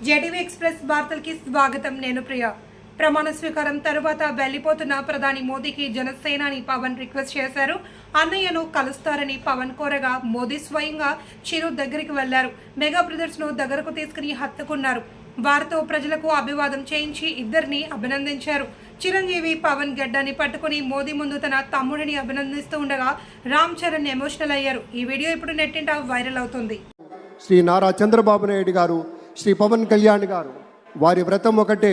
JTV express వార్తలకి స్వాగతం. నేను ప్రియ. ప్రమాణ స్వీకారం తరువాత వెళ్లిపోతున్న ప్రధాని మోదీకి జనసేనాని పవన్ రిక్వెస్ట్ చేశారు. అన్నయ్యను కలుస్తారని పవన్ కోరగా మోదీ స్వయంగా చిరు దగ్గరికి వెళ్లారు. మెగా బ్రదర్స్ ను దగ్గరకు తీసుకుని హత్తుకున్నారు. వారితో ప్రజలకు అభివాదం చేయించి ఇద్దరిని అభినందించారు. చిరంజీవి పవన్ గడ్డాన్ని పట్టుకుని మోదీ ముందు తన తమ్ముడిని అభినందిస్తూ ఉండగా రామ్ చరణ్ ఎమోషనల్ అయ్యారు. ఈ వీడియో ఇప్పుడు నెట్టింట వైరల్ అవుతుంది. శ్రీ నారా చంద్రబాబు నాయుడు గారు, శ్రీ పవన్ కళ్యాణ్ గారు, వారి వ్రతం ఒకటే,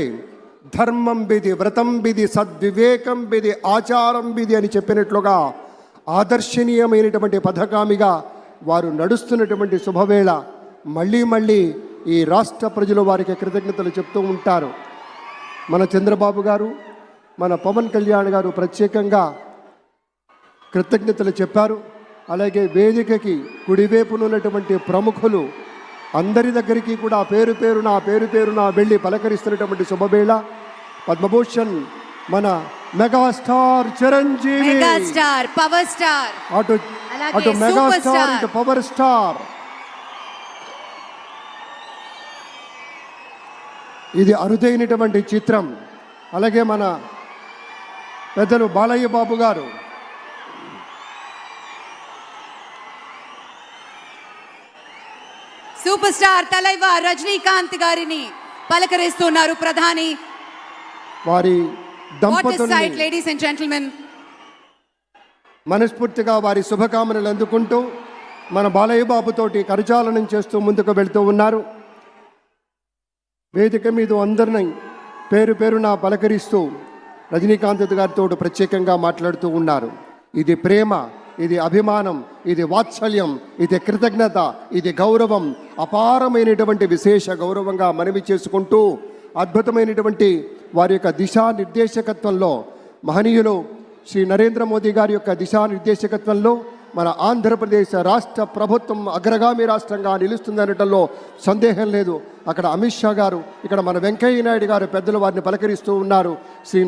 ధర్మం బిది, వ్రతం బిది, సద్వివేకం బిది, ఆచారం బిది అని చెప్పినట్లుగా ఆదర్శనీయమైనటువంటి పథకామిగా వారు నడుస్తున్నటువంటి శుభవేళ మళ్ళీ ఈ రాష్ట్ర ప్రజలు వారికి కృతజ్ఞతలు చెప్తూ ఉంటారు. మన చంద్రబాబు గారు, మన పవన్ కళ్యాణ్ గారు ప్రత్యేకంగా కృతజ్ఞతలు చెప్పారు. అలాగే వేదికకి కుడివైపునున్నటువంటి ప్రముఖులు అందరి దగ్గరికి కూడా పేరు పేరున వెళ్ళి పలకరిస్తున్నటువంటి శుభవేళ. పద్మభూషణ్ మన megastar Chiranjeevi, megastar power star, అటు మెగాస్టార్ ఇటు పవర్ స్టార్. ఇది అరుదైనటువంటి చిత్రం. అలాగే మన పెద్దలు బాలయ్య బాబు గారు, సూపర్ స్టార్ తలైవర్ రజనీకాంత్ గారిని పలకరిస్తున్నారు ప్రధాని. వారి దంపతుల్ని లేడీస్ అండ్ జెంటిల్మెన్ మనస్ఫూర్తిగా వారి శుభకామనలు అందుకుంటూ మన బాలయ్య బాబుతోటి కరచాలనం చేస్తూ ముందుకు వెళ్తూ ఉన్నారు. వేదిక మీద అందరినీ పేరున పలకరిస్తూ రజనీకాంత్ గారితో ప్రత్యేకంగా మాట్లాడుతూ ఉన్నారు. ఇది ప్రేమ, ఇది అభిమానం, ఇది వాత్సల్యం, ఇది కృతజ్ఞత, ఇది గౌరవం, అపారమైనటువంటి విశేష గౌరవంగా మనవి చేసుకుంటూ అద్భుతమైనటువంటి వారి యొక్క దిశానిర్దేశకత్వంలో, మహనీయులు శ్రీ నరేంద్ర మోదీ గారి యొక్క దిశానిర్దేశకత్వంలో మన ఆంధ్రప్రదేశ్ రాష్ట్ర ప్రభుత్వం అగ్రగామి రాష్ట్రంగా నిలుస్తుందనటంలో సందేహం లేదు. అక్కడ అమిత్ షా గారు, ఇక్కడ మన వెంకయ్య నాయుడు గారు పెద్దలు వారిని పలకరిస్తూ ఉన్నారు. శ్రీ